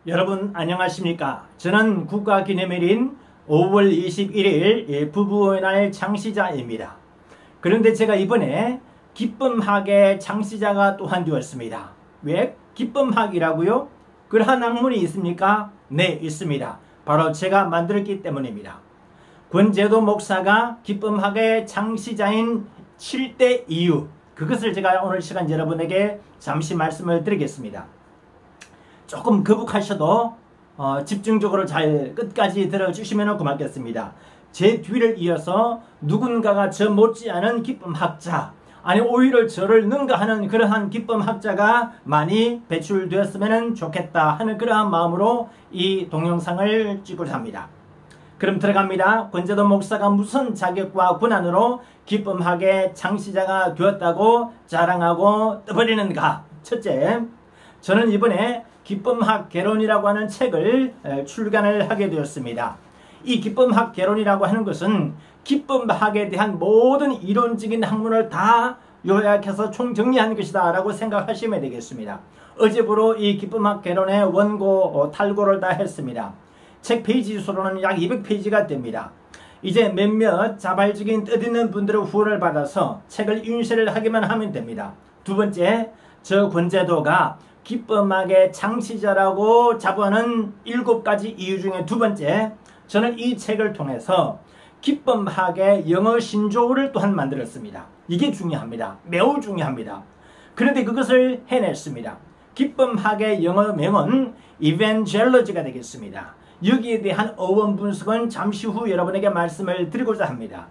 여러분 안녕하십니까? 저는 국가기념일인 5월 21일 부부의 날 창시자입니다. 그런데 제가 이번에 기쁨학의 창시자가 또한 되었습니다. 왜? 기쁨학이라고요? 그러한 학문이 있습니까? 네, 있습니다. 바로 제가 만들었기 때문입니다. 권재도 목사가 기쁨학의 창시자인 7대 이유, 그것을 제가 오늘 시간 여러분에게 잠시 말씀을 드리겠습니다. 조금 거북하셔도 집중적으로 잘 끝까지 들어주시면 고맙겠습니다. 제 뒤를 이어서 누군가가 저 못지않은 기쁨학자, 아니 오히려 저를 능가하는 그러한 기쁨학자가 많이 배출되었으면 좋겠다 하는 그러한 마음으로 이 동영상을 찍고자 합니다. 그럼 들어갑니다. 권재도 목사가 무슨 자격과 권한으로 기쁨학의 창시자가 되었다고 자랑하고 떠버리는가? 첫째, 저는 이번에 기쁨학 개론이라고 하는 책을 출간을 하게 되었습니다. 이 기쁨학 개론이라고 하는 것은 기쁨학에 대한 모든 이론적인 학문을 다 요약해서 총정리한 것이다 라고 생각하시면 되겠습니다. 어제부로 이 기쁨학 개론의 원고 탈고를 다 했습니다. 책 페이지 수로는 약 200페이지가 됩니다. 이제 몇몇 자발적인 뜻있는 분들의 후원을 받아서 책을 인쇄를 하기만 하면 됩니다. 두 번째, 저 권재도가 기쁨학의 창시자라고 자부하는 7가지 이유 중에 두 번째, 저는 이 책을 통해서 기쁨학의 영어 신조어를 또한 만들었습니다. 이게 중요합니다. 매우 중요합니다. 그런데 그것을 해냈습니다. 기쁨학의 영어 명은 Evangelology가 되겠습니다. 여기에 대한 어원 분석은 잠시 후 여러분에게 말씀을 드리고자 합니다.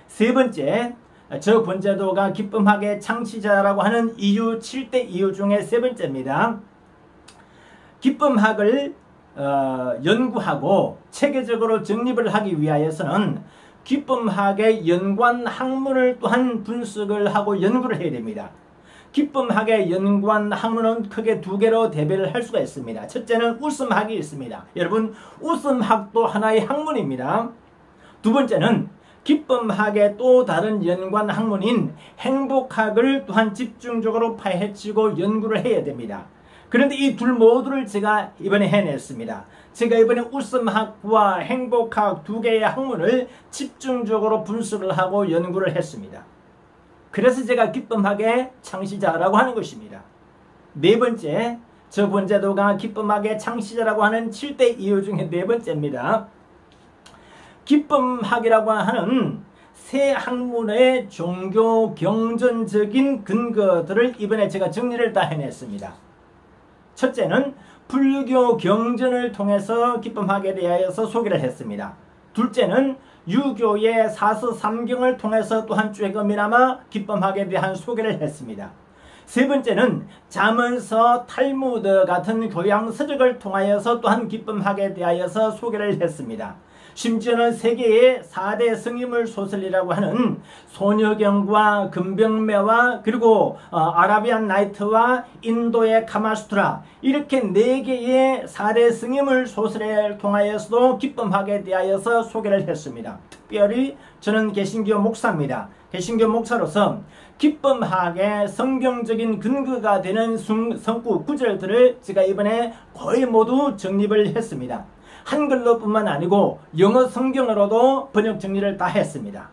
세 번째, 저 권재도가 기쁨학의 창시자라고 하는 이유 7대 이유 중에 세 번째입니다. 기쁨학을 연구하고 체계적으로 정립을 하기 위하여서는 기쁨학의 연관 학문을 또한 분석을 하고 연구를 해야 됩니다. 기쁨학의 연관 학문은 크게 두 개로 대별을 할 수가 있습니다. 첫째는 웃음학이 있습니다. 여러분, 웃음학도 하나의 학문입니다. 두 번째는 기쁨학의 또 다른 연관 학문인 행복학을 또한 집중적으로 파헤치고 연구를 해야 됩니다. 그런데 이 둘 모두를 제가 이번에 해냈습니다. 제가 이번에 웃음학과 행복학 두 개의 학문을 집중적으로 분석을 하고 연구를 했습니다. 그래서 제가 기쁨학의 창시자라고 하는 것입니다. 네 번째, 저 권재도가 기쁨학의 창시자라고 하는 7대 이유 중에 네 번째입니다. 기쁨학이라고 하는 새 학문의 종교 경전적인 근거들을 이번에 제가 정리를 다 해냈습니다. 첫째는 불교 경전을 통해서 기쁨학에 대하여서 소개를 했습니다. 둘째는 유교의 사서삼경을 통해서 또한 조금이나마 기쁨학에 대한 소개를 했습니다. 세 번째는 잠언서, 탈무드 같은 교양 서적을 통하여서 또한 기쁨학에 대하여서 소개를 했습니다. 심지어는 세계의 4대 성인물 소설이라고 하는 소녀경과 금병매와 그리고 아라비안 나이트와 인도의 카마수트라, 이렇게 4개의 4대 성인물 소설을 통하여서도 기쁨학에 대하여서 소개를 했습니다. 특별히 저는 개신교 목사입니다. 개신교 목사로서 기쁨학의 성경적인 근거가 되는 성구 구절들을 제가 이번에 거의 모두 정립을 했습니다. 한글로 뿐만 아니고 영어 성경으로도 번역 정리를 다 했습니다.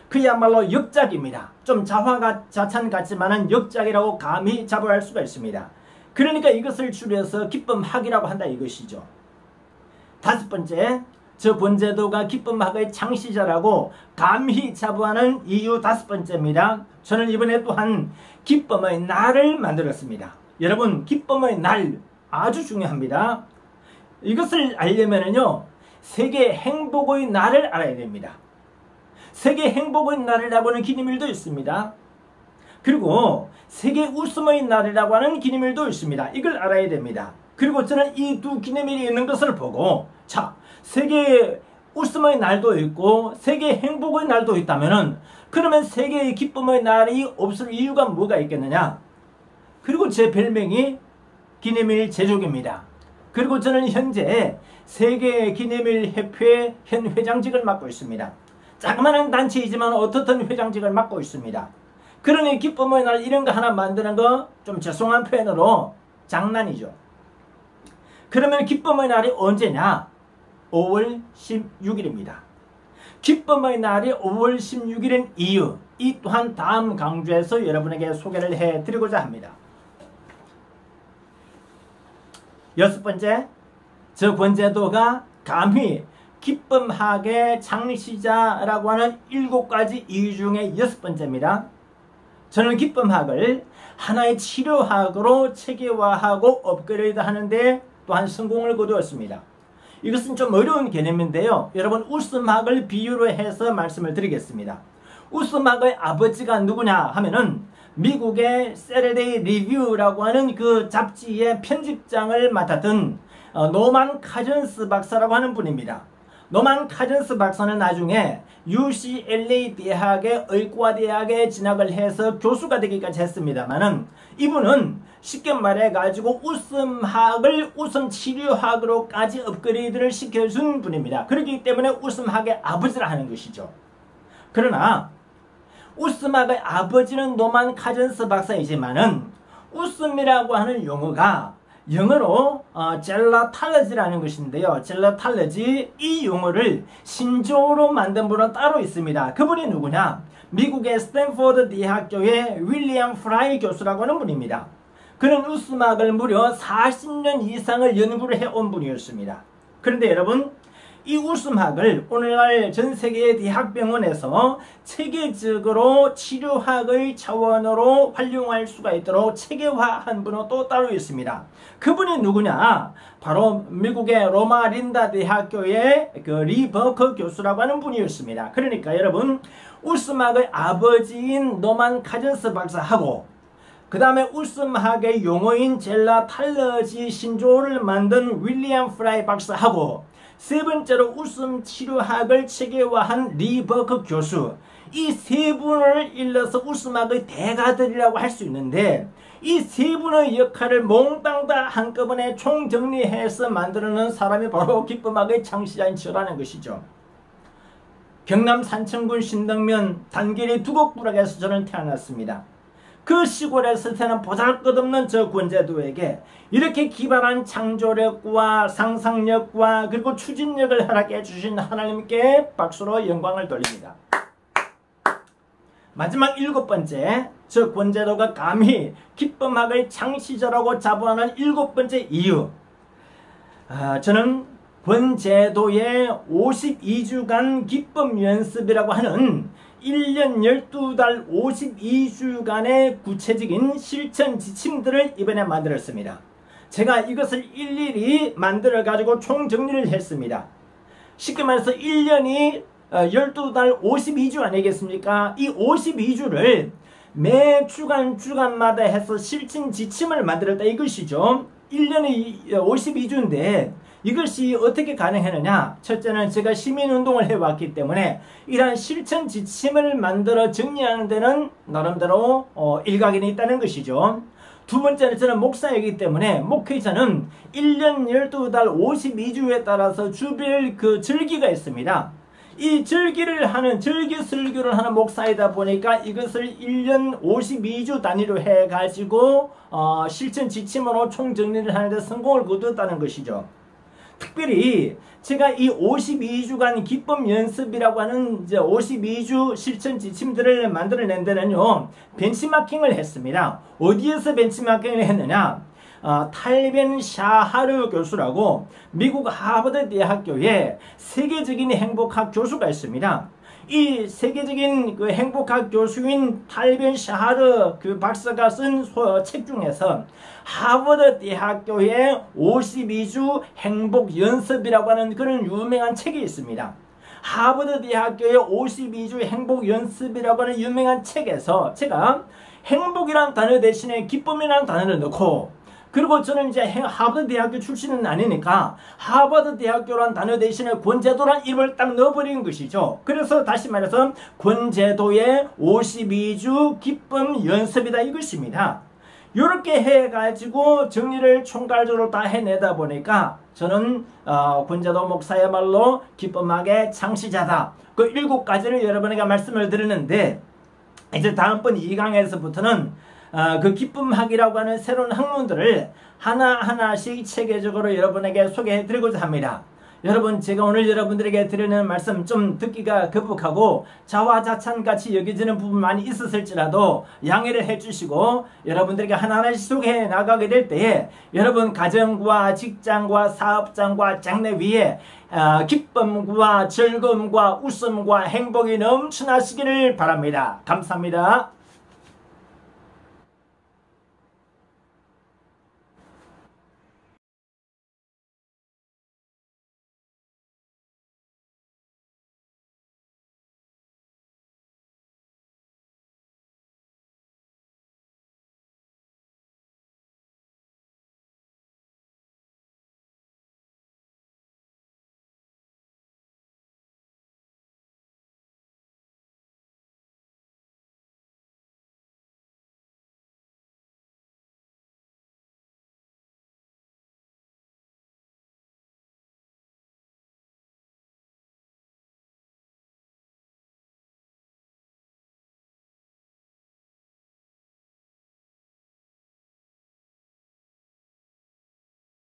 그야말로 역작입니다. 좀 자찬 같지만은 역작이라고 감히 자부할 수가 있습니다. 그러니까 이것을 줄여서 기쁨학이라고 한다 이것이죠. 다섯 번째, 저 권재도가 기쁨학의 창시자라고 감히 자부하는 이유 다섯 번째입니다. 저는 이번에 또한 기쁨의 날을 만들었습니다. 여러분, 기쁨의 날 아주 중요합니다. 이것을 알려면은요, 세계 행복의 날을 알아야 됩니다. 세계 행복의 날이라고 하는 기념일도 있습니다. 그리고 세계 웃음의 날이라고 하는 기념일도 있습니다. 이걸 알아야 됩니다. 그리고 저는 이 두 기념일이 있는 것을 보고, 자, 세계 웃음의 날도 있고 세계 행복의 날도 있다면은 그러면 세계의 기쁨의 날이 없을 이유가 뭐가 있겠느냐? 그리고 제 별명이 기념일 제조기입니다. 그리고 저는 현재 세계 기념일 협회 현 회장직을 맡고 있습니다. 자그마한 단체이지만 어떻든 회장직을 맡고 있습니다. 그러니 기쁨의 날 이런 거 하나 만드는 거 좀 죄송한 표현으로 장난이죠. 그러면 기쁨의 날이 언제냐? 5월 16일입니다. 기쁨의 날이 5월 16일인 이유, 이 또한 다음 강좌에서 여러분에게 소개를 해드리고자 합니다. 여섯 번째, 저 권제도가 감히 기쁨학의 창시자라고 하는 7가지 이유 중에 여섯 번째입니다. 저는 기쁨학을 하나의 치료학으로 체계화하고 업그레이드 하는데 또한 성공을 거두었습니다. 이것은 좀 어려운 개념인데요. 여러분, 웃음학을 비유로 해서 말씀을 드리겠습니다. 웃음학의 아버지가 누구냐 하면은 미국의 세러데이 리뷰라고 하는 그 잡지의 편집장을 맡았던 노만 카전스 박사라고 하는 분입니다. 노만 카전스 박사는 나중에 UCLA 대학의 의과대학에 진학을 해서 교수가 되기까지 했습니다만은 이분은 쉽게 말해가지고 웃음학을 웃음치료학으로까지 업그레이드를 시켜준 분입니다. 그렇기 때문에 웃음학의 아버지라 하는 것이죠. 그러나 웃음학의 아버지는 노만 카전스 박사이지만은 웃음이라고 하는 용어가 영어로 젤라탈러지라는 것인데요. 젤라탈러지, 이 용어를 신조어로 만든 분은 따로 있습니다. 그분이 누구냐? 미국의 스탠포드 대학교의 윌리엄 프라이 교수라고 하는 분입니다. 그는 웃음학을 무려 40년 이상을 연구를 해온 분이었습니다. 그런데 여러분, 이 웃음학을 오늘날 전 세계의 대학병원에서 체계적으로 치료학의 차원으로 활용할 수가 있도록 체계화한 분은 또 따로 있습니다. 그분이 누구냐? 바로 미국의 로마 린다 대학교의 그 리버커 교수라고 하는 분이었습니다. 그러니까 여러분, 웃음학의 아버지인 노만 카전스 박사하고 그 다음에 웃음학의 용어인 젤라탈러지 신조어를 만든 윌리엄 프라이 박사하고 세 번째로 웃음 치료학을 체계화한 리버크 교수, 이 세 분을 일러서 웃음학의 대가들이라고 할 수 있는데 이 세 분의 역할을 몽땅 다 한꺼번에 총정리해서 만들어낸 사람이 바로 기쁨학의 창시자인 저라는 것이죠. 경남 산청군 신덕면 단길이 두곡부락에서 저는 태어났습니다. 그 시골에서 태어난 보잘것없는 저 권제도에게 이렇게 기발한 창조력과 상상력과 그리고 추진력을 허락해 주신 하나님께 박수로 영광을 돌립니다. 마지막 7번째, 저 권제도가 감히 기쁨학의 창시자라고 자부하는 7번째 이유, 저는 권제도의 52주간 기쁨 연습이라고 하는 1년 12달 52주간의 구체적인 실천 지침들을 이번에 만들었습니다. 제가 이것을 일일이 만들어 가지고 총정리를 했습니다. 쉽게 말해서 1년이 12달 52주 아니겠습니까? 이 52주를 매 주간마다 해서 실천 지침을 만들었다 이것이죠. 1년이 52주인데 이것이 어떻게 가능했느냐? 첫째는 제가 시민운동을 해왔기 때문에 이러한 실천 지침을 만들어 정리하는 데는 나름대로 일각이 있다는 것이죠. 두 번째는 저는 목사이기 때문에 목회자는 1년 12달 52주에 따라서 주별 그 절기가 있습니다. 이 절기 설교를 하는 목사이다 보니까 이것을 1년 52주 단위로 해가지고 실천 지침으로 총정리를 하는데 성공을 거두었다는 것이죠. 특별히 제가 이 52주간 기쁨 연습이라고 하는 이제 52주 실천 지침들을 만들어낸 데는요, 벤치마킹을 했습니다. 어디에서 벤치마킹을 했느냐? 탈벤 샤하르 교수라고 미국 하버드 대학교의 세계적인 행복학 교수가 있습니다. 이 세계적인 그 행복학 교수인 탈벤 샤하르 그 박사가 쓴 책 중에서 하버드 대학교의 52주 행복 연습이라고 하는 그런 유명한 책이 있습니다. 하버드 대학교의 52주 행복 연습이라고 하는 유명한 책에서 제가 행복이란 단어 대신에 기쁨이라는 단어를 넣고, 그리고 저는 이제 하버드 대학교 출신은 아니니까 하버드 대학교란 단어 대신에 권제도란 이름을 딱 넣어버린 것이죠. 그래서 다시 말해서 권제도의 52주 기쁨 연습이다 이것입니다. 이렇게 해가지고 정리를 총괄적으로 다 해내다 보니까 저는 권제도 목사야말로 기쁨학의 창시자다. 그 7가지를 여러분에게 말씀을 드리는데, 이제 다음번 2강에서부터는 그 기쁨학이라고 하는 새로운 학문들을 하나하나씩 체계적으로 여러분에게 소개해 드리고자 합니다. 여러분, 제가 오늘 여러분들에게 드리는 말씀 좀 듣기가 거북하고 자화자찬같이 여겨지는 부분 많이 있었을지라도 양해를 해주시고 여러분들에게 하나하나씩 소개해 나가게 될 때에 여러분 가정과 직장과 사업장과 장래 위에 기쁨과 즐거움과 웃음과 행복이 넘쳐나시기를 바랍니다. 감사합니다.